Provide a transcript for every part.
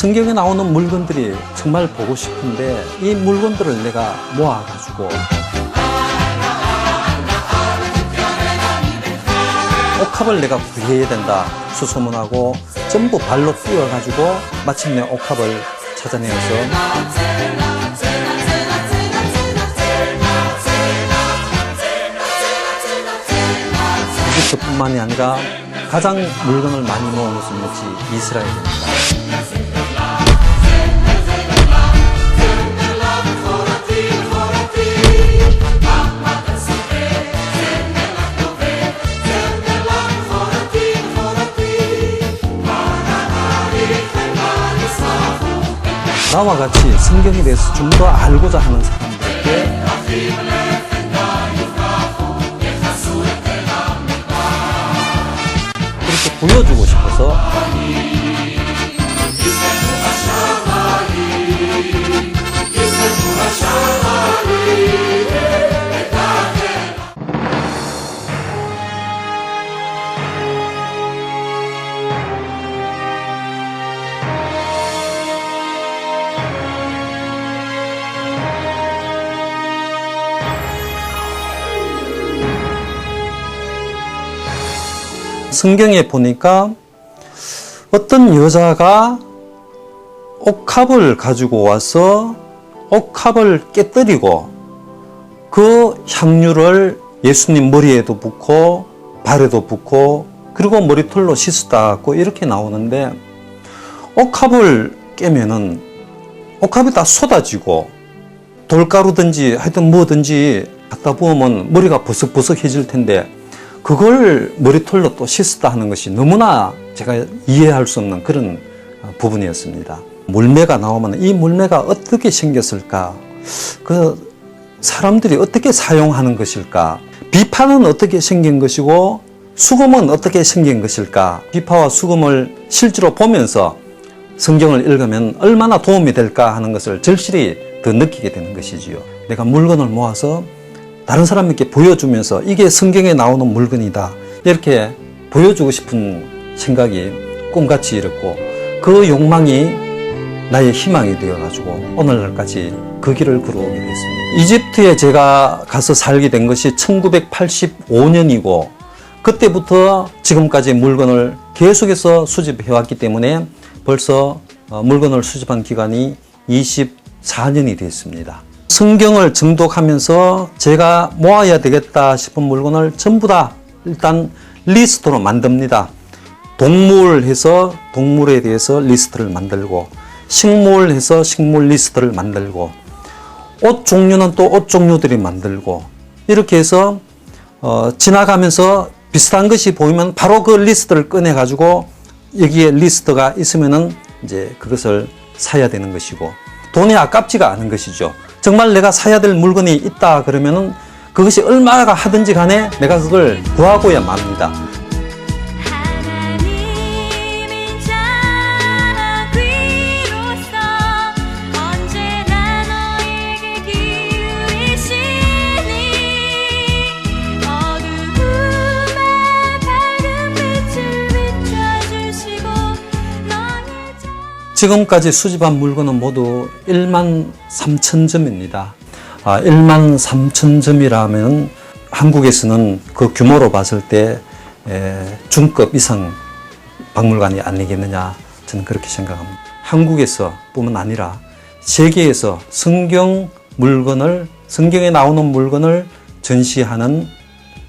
성경에 나오는 물건들이 정말 보고 싶은데 이 물건들을 내가 모아가지고 옥합을 내가 구해야 된다 수소문하고 전부 발로 뛰어가지고 마침내 옥합을 찾아내어서 이집트뿐만이 아니라 가장 물건을 많이 모은 것은 역시 이스라엘입니다. 나와 같이 성경에 대해서 좀 더 알고자 하는 사람들에게 그렇게 보여주고 싶어서 성경에 보니까 어떤 여자가 옥합을 가지고 와서 옥합을 깨뜨리고 그 향유를 예수님 머리에도 붓고 발에도 붓고 그리고 머리털로 씻었다고 이렇게 나오는데 옥합을 깨면은 옥합이 다 쏟아지고 돌가루든지 하여튼 뭐든지 갖다 부으면 머리가 버석버석해질 텐데 그걸 머리털로 또 씻었다 하는 것이 너무나 제가 이해할 수 없는 그런 부분이었습니다. 물매가 나오면 이 물매가 어떻게 생겼을까? 그 사람들이 어떻게 사용하는 것일까? 비파는 어떻게 생긴 것이고 수금은 어떻게 생긴 것일까? 비파와 수금을 실제로 보면서 성경을 읽으면 얼마나 도움이 될까 하는 것을 절실히 더 느끼게 되는 것이지요. 내가 물건을 모아서 다른 사람에게 보여주면서 이게 성경에 나오는 물건이다 이렇게 보여주고 싶은 생각이 꿈같이 일었고 그 욕망이 나의 희망이 되어가지고 오늘날까지 그 길을 걸어오게 됐습니다. 이집트에 제가 가서 살게 된 것이 1985년이고 그때부터 지금까지 물건을 계속해서 수집해왔기 때문에 벌써 물건을 수집한 기간이 24년이 됐습니다. 성경을 정독하면서 제가 모아야 되겠다 싶은 물건을 전부 다 일단 리스트로 만듭니다. 동물 해서 동물에 대해서 리스트를 만들고 식물 해서 식물 리스트를 만들고 옷 종류는 또 옷 종류들이 만들고 이렇게 해서 지나가면서 비슷한 것이 보이면 바로 그 리스트를 꺼내 가지고 여기에 리스트가 있으면은 이제 그것을 사야 되는 것이고 돈이 아깝지가 않은 것이죠. 정말 내가 사야 될 물건이 있다 그러면은 그것이 얼마가 하든지 간에 내가 그걸 구하고야 맙니다. 지금까지 수집한 물건은 모두 13,000점입니다. 13,000점이라면 한국에서는 그 규모로 봤을 때 중급 이상 박물관이 아니겠느냐 저는 그렇게 생각합니다. 한국에서 뿐만 아니라 세계에서 성경에 나오는 물건을 전시하는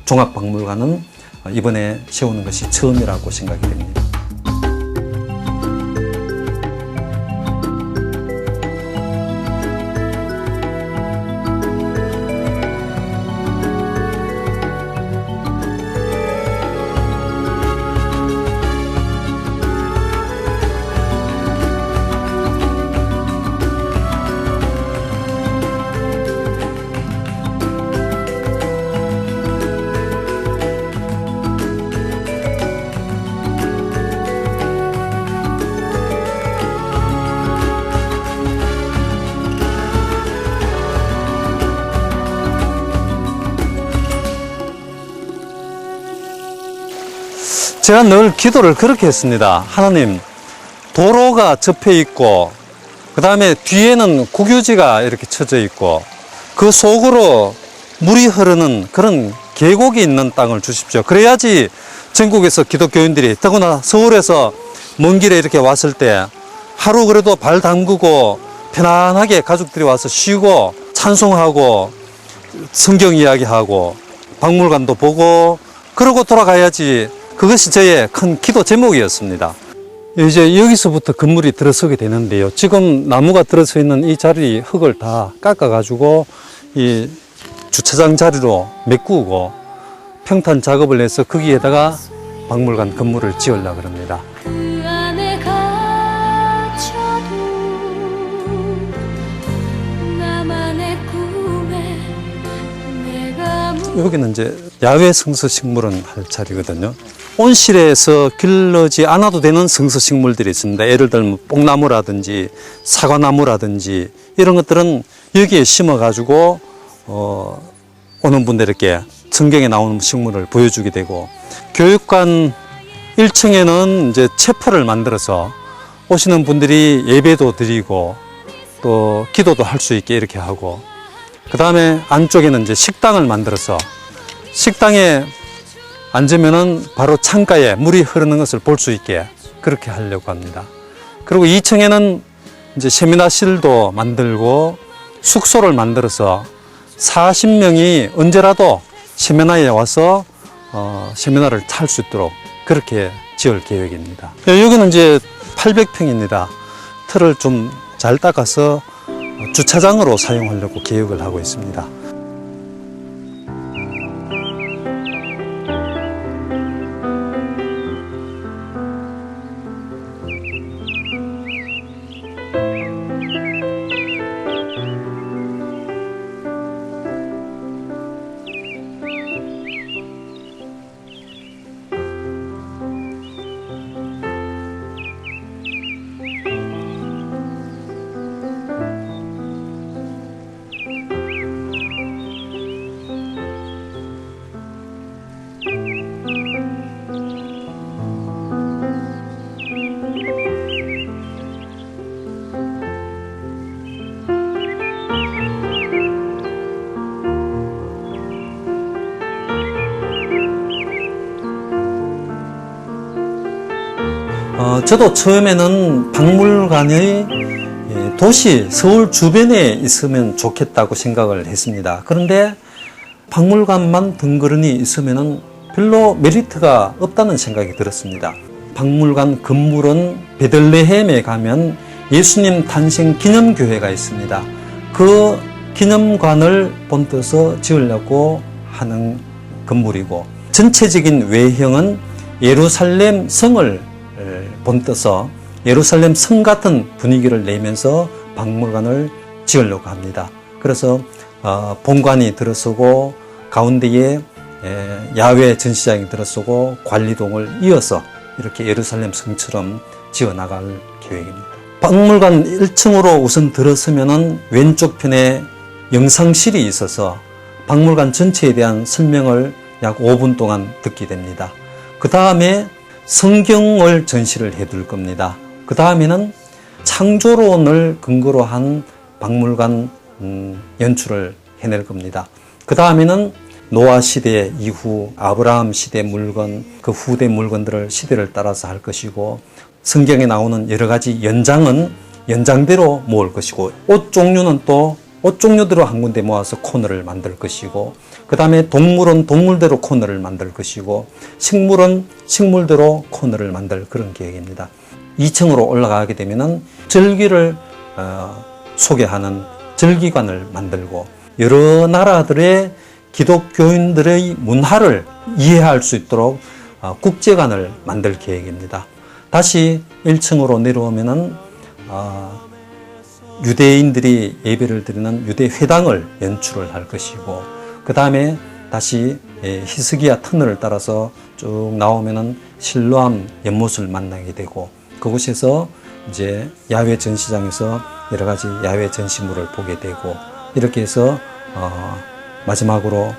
종합박물관은 이번에 세우는 것이 처음이라고 생각이 됩니다. 제가 늘 기도를 그렇게 했습니다. 하나님, 도로가 접해 있고, 그 다음에 뒤에는 국유지가 이렇게 쳐져 있고, 그 속으로 물이 흐르는 그런 계곡이 있는 땅을 주십시오. 그래야지 전국에서 기독교인들이, 더구나 서울에서 먼 길에 이렇게 왔을 때 하루 그래도 발 담그고 편안하게 가족들이 와서 쉬고 찬송하고 성경 이야기하고 박물관도 보고 그러고 돌아가야지. 그것이 저의 큰 기도 제목이었습니다. 이제 여기서부터 건물이 들어서게 되는데요. 지금 나무가 들어서 있는 이 자리 흙을 다 깎아가지고 이 주차장 자리로 메꾸고 평탄 작업을 해서 거기에다가 박물관 건물을 지으려고 합니다. 여기는 이제 야외 성서식물원 할 자리거든요. 온실에서 길러지 않아도 되는 성서식물들이 있습니다. 예를 들면 뽕나무라든지 사과나무라든지 이런 것들은 여기에 심어가지고 오는 분들에게 성경에 나오는 식물을 보여주게 되고, 교육관 1층에는 이제 체포를 만들어서 오시는 분들이 예배도 드리고 또 기도도 할 수 있게 이렇게 하고, 그 다음에 안쪽에는 이제 식당을 만들어서 식당에 앉으면은 바로 창가에 물이 흐르는 것을 볼 수 있게 그렇게 하려고 합니다. 그리고 2층에는 이제 세미나실도 만들고 숙소를 만들어서 40명이 언제라도 세미나에 와서 세미나를 할 수 있도록 그렇게 지을 계획입니다. 여기는 이제 800평입니다. 틀을 좀 잘 닦아서 주차장으로 사용하려고 계획을 하고 있습니다. 저도 처음에는 박물관의 도시, 서울 주변에 있으면 좋겠다고 생각을 했습니다. 그런데 박물관만 덩그러니 있으면 별로 메리트가 없다는 생각이 들었습니다. 박물관 건물은 베들레헴에 가면 예수님 탄생 기념교회가 있습니다. 그 기념관을 본떠서 지으려고 하는 건물이고, 전체적인 외형은 예루살렘 성을 본떠서 예루살렘 성 같은 분위기를 내면서 박물관을 지으려고 합니다. 그래서 본관이 들어서고 가운데에 야외 전시장이 들어서고 관리동을 이어서 이렇게 예루살렘 성처럼 지어 나갈 계획입니다. 박물관 1층으로 우선 들어서면은 왼쪽 편에 영상실이 있어서 박물관 전체에 대한 설명을 약 5분 동안 듣게 됩니다. 그 다음에 성경을 전시를 해둘 겁니다. 그 다음에는 창조론을 근거로 한 박물관 연출을 해낼 겁니다. 그 다음에는 노아 시대 이후 아브라함 시대 물건, 그 후대 물건들을 시대를 따라서 할 것이고, 성경에 나오는 여러 가지 연장은 연장대로 모을 것이고, 옷 종류는 또 옷 종류대로 한 군데 모아서 코너를 만들 것이고, 그 다음에 동물은 동물대로 코너를 만들 것이고, 식물은 식물대로 코너를 만들 그런 계획입니다. 2층으로 올라가게 되면은 절기를 소개하는 절기관을 만들고, 여러 나라들의 기독교인들의 문화를 이해할 수 있도록 국제관을 만들 계획입니다. 다시 1층으로 내려오면은 유대인들이 예배를 드리는 유대 회당을 연출을 할 것이고, 그 다음에 다시 히스기야 터널을 따라서 쭉 나오면은 실로암 연못을 만나게 되고, 그곳에서 이제 야외 전시장에서 여러 가지 야외 전시물을 보게 되고, 이렇게 해서 마지막으로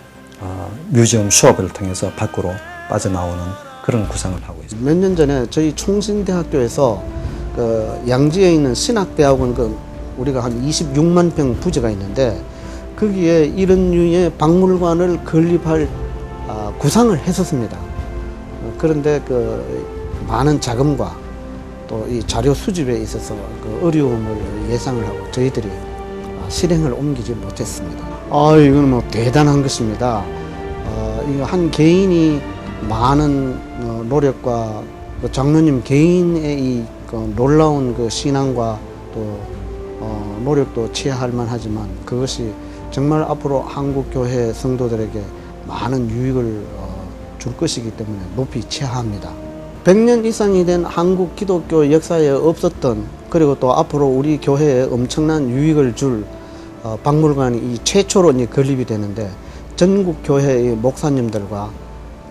뮤지엄 수업을 통해서 밖으로 빠져나오는 그런 구상을 하고 있습니다. 몇 년 전에 저희 총신대학교에서 그 양지에 있는 신학대학원 우리가 한 26만 평 부지가 있는데 거기에 이런 류의 박물관을 건립할 구상을 했었습니다. 그런데 그 많은 자금과 또 이 자료 수집에 있어서 그 어려움을 예상을 하고 저희들이 실행을 옮기지 못했습니다. 이건 뭐 대단한 것입니다. 한 개인이 많은 노력과 그 장로님 개인의 이 놀라운 그 신앙과 또 노력도 취할 만하지만 그것이 정말 앞으로 한국 교회 성도들에게 많은 유익을 줄 것이기 때문에 높이 취하합니다. 100년 이상이 된 한국 기독교 역사에 없었던, 그리고 또 앞으로 우리 교회에 엄청난 유익을 줄 박물관이 이 최초로 이제 건립이 되는데, 전국 교회의 목사님들과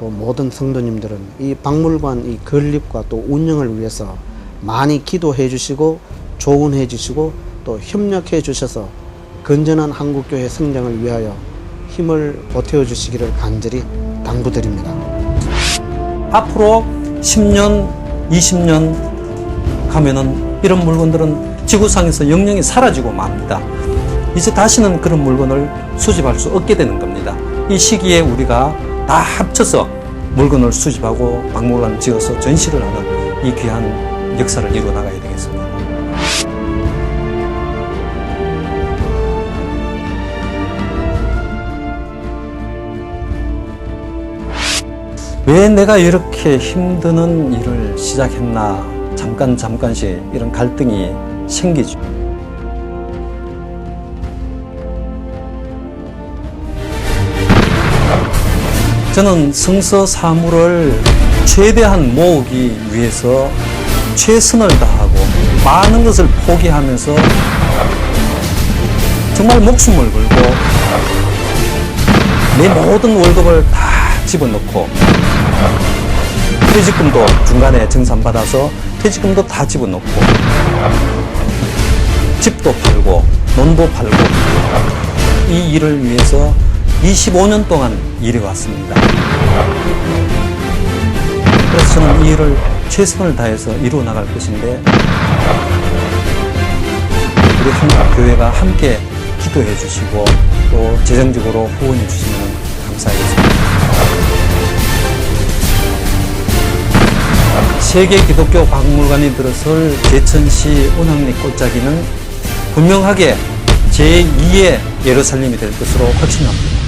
또 모든 성도님들은 이 박물관 이 건립과 또 운영을 위해서 많이 기도해 주시고 조언해 주시고 또 협력해 주셔서 건전한 한국교회 성장을 위하여 힘을 보태어 주시기를 간절히 당부드립니다. 앞으로 10년, 20년 가면은 이런 물건들은 지구상에서 영영이 사라지고 맙니다. 이제 다시는 그런 물건을 수집할 수 없게 되는 겁니다. 이 시기에 우리가 다 합쳐서 물건을 수집하고 박물관을 지어서 전시를 하는 이 귀한 역사를 이루어 나가야 되겠습니다. 왜 내가 이렇게 힘드는 일을 시작했나, 잠깐씩 이런 갈등이 생기죠. 저는 성서 사물을 최대한 모으기 위해서 최선을 다하고 많은 것을 포기하면서 정말 목숨을 걸고 내 모든 월급을 다 집어넣고 퇴직금도 중간에 정산받아서 퇴직금도 다 집어넣고 집도 팔고 논도 팔고 이 일을 위해서 25년 동안 일해왔습니다. 그래서 저는 이 일을 최선을 다해서 이루어 나갈 것인데 우리 한국교회가 함께 기도해 주시고 또 재정적으로 후원해 주시면 감사하겠습니다. 세계 기독교 박물관이 들어설 제천시 운항리 골짜기는 분명하게 제2의 예루살렘이 될 것으로 확신합니다.